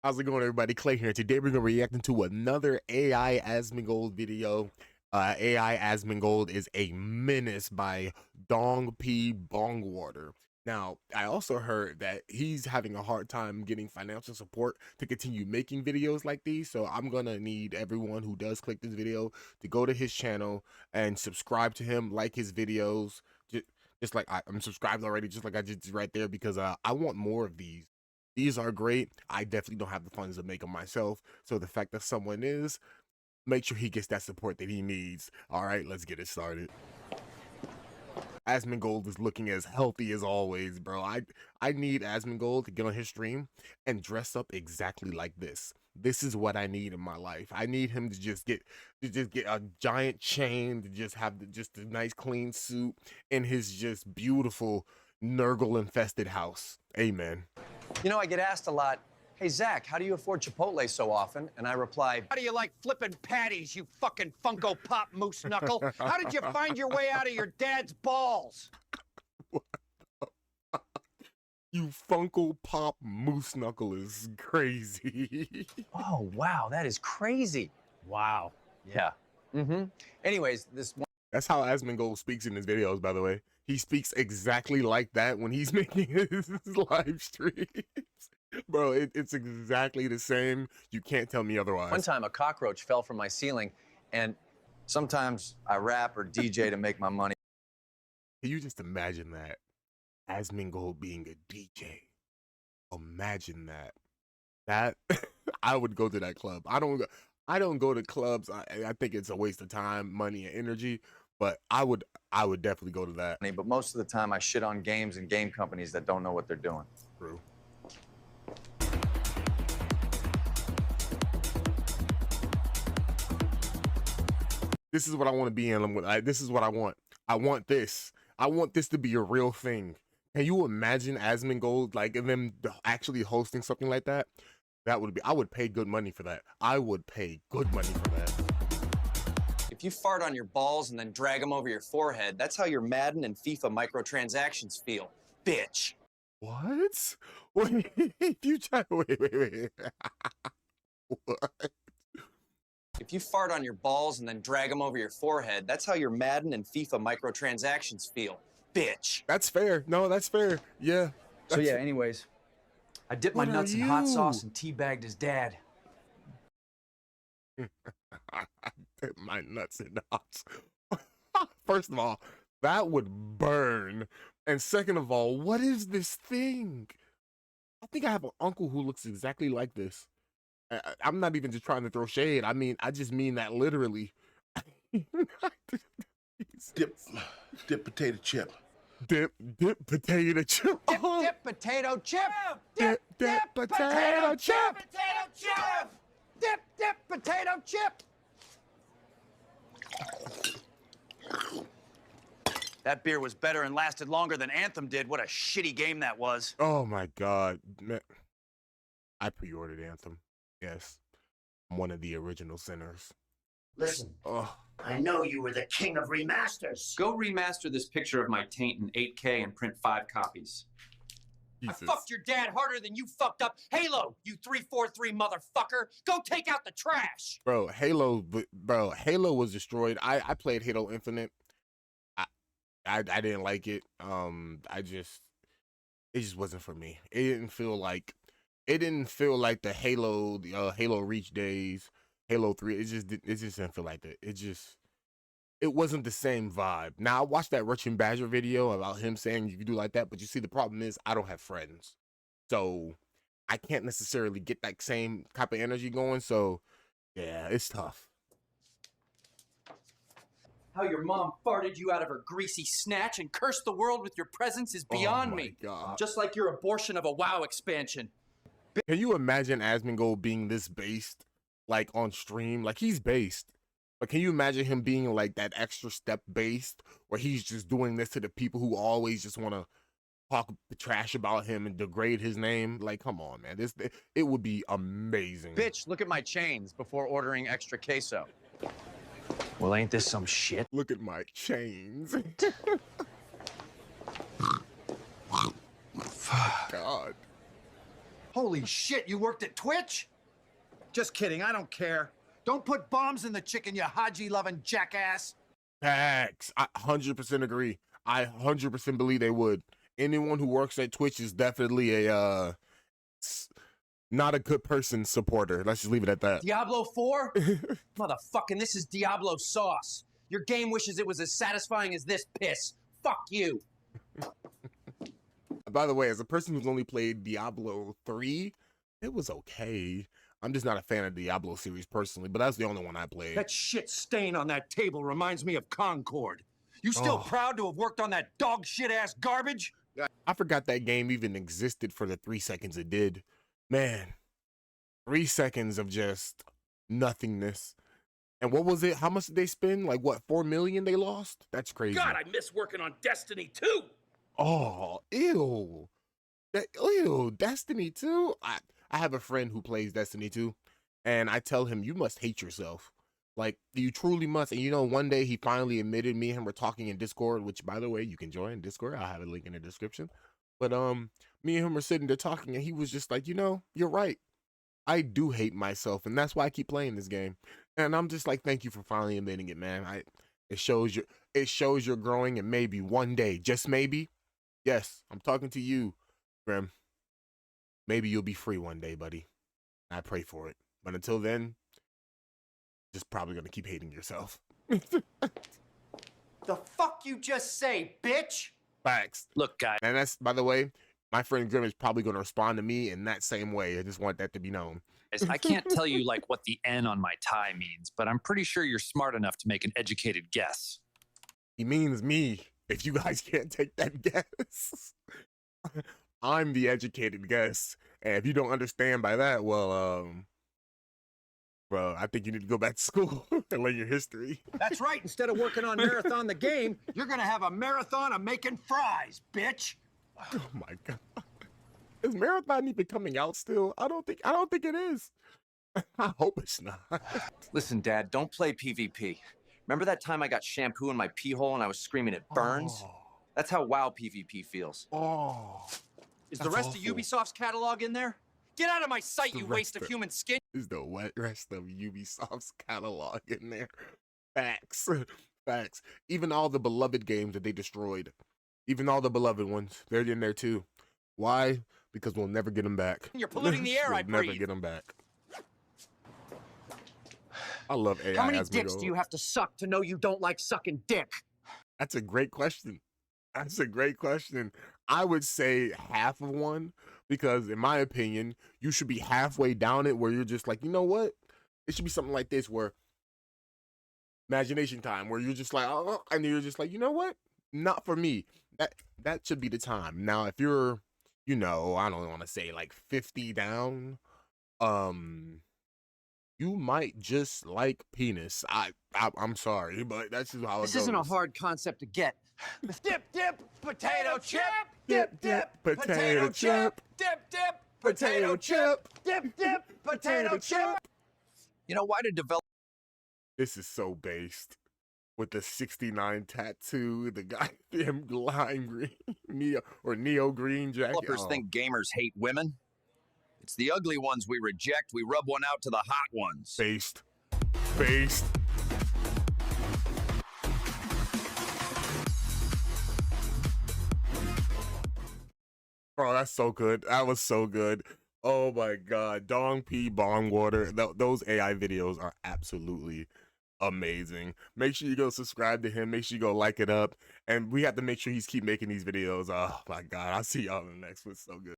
How's it going, everybody? Clay here. Today we're gonna be reacting to another AI Asmongold video. AI Asmongold is a menace by Dong P Bongwater. Now, I also heard that he's having a hard time getting financial support to continue making videos like these. So I'm gonna need everyone who does click this video to go to his channel and subscribe to him, like his videos. Just like I'm subscribed already, just like I did right there, because I want more of these. These are great. I definitely don't have the funds to make them myself. So the fact that someone is, make sure he gets that support that he needs. All right, let's get it started. Asmongold is looking as healthy as always, bro. I need Asmongold to get on his stream and dress up exactly like this. This is what I need in my life. I need him to just get a giant chain, to just have just a nice clean suit in his just beautiful Nurgle infested house. Amen. You know, I get asked a lot, hey, Zach, how do you afford Chipotle so often? And I reply, How do you like flipping patties, you fucking Funko Pop moose knuckle? How did you find your way out of your dad's balls? You Funko Pop moose knuckle is crazy. oh, wow, that is crazy. Wow. Yeah. Anyways, this one. That's how Asmongold speaks in his videos, by the way. He speaks exactly like that when he's making his live streams. Bro, it's exactly the same. You can't tell me otherwise. One time a cockroach fell from my ceiling, and sometimes I rap or DJ to make my money. Can you just imagine that? Asmongold being a DJ. Imagine that. That I would go to that club. I don't go to clubs. I think it's a waste of time, money, and energy. But I would definitely go to that. But most of the time I shit on games and game companies that don't know what they're doing. True. This is what I want to be in. This is what I want. I want this. I want this to be a real thing. Can you imagine Asmongold, like, and them actually hosting something like that? That would be, I would pay good money for that. I would pay good money for that. If you fart on your balls and then drag them over your forehead, that's how your Madden and FIFA microtransactions feel, bitch. What? Wait, you try, wait. What? If you fart on your balls and then drag them over your forehead, that's how your Madden and FIFA microtransactions feel, bitch. That's fair. No, that's fair. Yeah. So yeah, anyways, I dipped my What nuts are in hot you? sauce and teabagged his dad. I dip my nuts in nuts. First of all, that would burn. And second of all, what is this thing? I think I have an uncle who looks exactly like this. I'm not even just trying to throw shade. I mean, I just mean that literally. Dip potato chip. Dip potato chip. Dip potato chip. Dip potato chip. Potato chip. Dip potato chip. That beer was better and lasted longer than Anthem did. What a shitty game that was. Oh my God. Man. I pre-ordered Anthem. Yes. I'm one of the original sinners. Listen, Oh. I know you were the king of remasters. Go remaster this picture of my taint in 8K and print 5 copies. Jesus. I fucked your dad harder than you fucked up Halo, you 343 motherfucker. Go take out the trash. Bro, Halo was destroyed. I played Halo Infinite. I didn't like it. It just wasn't for me. It didn't feel like the Halo Reach days, Halo 3. It just didn't feel like that. It wasn't the same vibe. Now I watched that Russian Badger video about him saying you can do like that, but you see the problem is I don't have friends. So I can't necessarily get that same type of energy going. So yeah, it's tough. How your mom farted you out of her greasy snatch and cursed the world with your presence is beyond me. God. Just like your abortion of a WoW expansion. Can you imagine Asmongold being this based, like on stream? Like he's based, but can you imagine him being like that extra step based, where he's just doing this to the people who always just want to talk trash about him and degrade his name? Like, come on, man, it would be amazing. Bitch, look at my chains before ordering extra queso. Well, ain't this some shit? Look at my chains. God. Holy shit, you worked at Twitch? Just kidding, I don't care. Don't put bombs in the chicken, you Haji-loving jackass. Facts. I 100% agree. I 100% believe they would. Anyone who works at Twitch is definitely a not a good person supporter. Let's just leave it at that. Diablo 4? Motherfucking, this is Diablo sauce. Your game wishes it was as satisfying as this piss. Fuck you. By the way, as a person who's only played Diablo 3, it was okay. I'm just not a fan of the Diablo series personally, but that's the only one I played. That shit stain on that table reminds me of Concord. You still proud to have worked on that dog shit ass garbage? I forgot that game even existed for the 3 seconds it did. Man, 3 seconds of just nothingness. And what was it? How much did they spend? Like what, 4 million they lost? That's crazy. God, I miss working on Destiny 2. Oh, ew. Ew, Destiny 2? I have a friend who plays Destiny 2, and I tell him, you must hate yourself. Like, you truly must. And you know, one day he finally admitted, me and him were talking in Discord, which, by the way, you can join Discord. I'll have a link in the description. But me and him were sitting there talking, and he was just like, you know, you're right. I do hate myself, and that's why I keep playing this game. And I'm just like, thank you for finally admitting it, man. It shows you're growing, and maybe one day, just maybe, yes, I'm talking to you, Grim. Maybe you'll be free one day, buddy. I pray for it. But until then, just probably gonna keep hating yourself. The fuck you just say, bitch? Facts. Look, guys. And that's, by the way, my friend Grim is probably gonna respond to me in that same way. I just want that to be known. I can't tell you like what the N on my tie means, but I'm pretty sure you're smart enough to make an educated guess. He means me, if you guys can't take that guess. I'm the educated guess. And if you don't understand by that, well, bro, I think you need to go back to school and learn your history. That's right, instead of working on Marathon the game, you're gonna have a marathon of making fries, bitch. Oh my God. Is Marathon even coming out still? I don't think it is. I hope it's not. Listen, Dad, don't play PvP. Remember that time I got shampoo in my pee hole and I was screaming it burns? That's how WoW PvP feels. Oh. Is the rest of Ubisoft's catalog in there? Get out of my sight, you waste of human skin. Is the rest of Ubisoft's catalog in there? Facts. Facts. Even all the beloved games that they destroyed. Even all the beloved ones. They're in there too. Why? Because we'll never get them back. You're polluting the air I breathe. Never get them back. I love AI. How many dicks do you have to suck to know you don't like sucking dick? That's a great question. That's a great question. I would say half of one, because in my opinion, you should be halfway down it where you're just like, you know what? It should be something like this where imagination time, where you're just like, oh, and you're just like, you know what? Not for me. That should be the time. Now, if you're, you know, I don't want to say like 50 down, you might just like penis. I'm sorry, but that's just how it goes. This isn't a hard concept to get. Dip, dip, potato chip. Dip, dip, potato chip. Dip, dip, Potato chip. Dip, dip, potato chip. You know, why did developers This is so based. With the 69 tattoo, the goddamn lime green, neo green jacket. think gamers hate women? It's the ugly ones we reject. We rub one out to the hot ones. Based. Based. Bro, that's so good. That was so good. Oh my God. Dong P Bong Water. Those AI videos are absolutely amazing. Make sure you go subscribe to him. Make sure you go like it up. And we have to make sure he's keep making these videos. Oh my God. I'll see y'all in the next one. So good.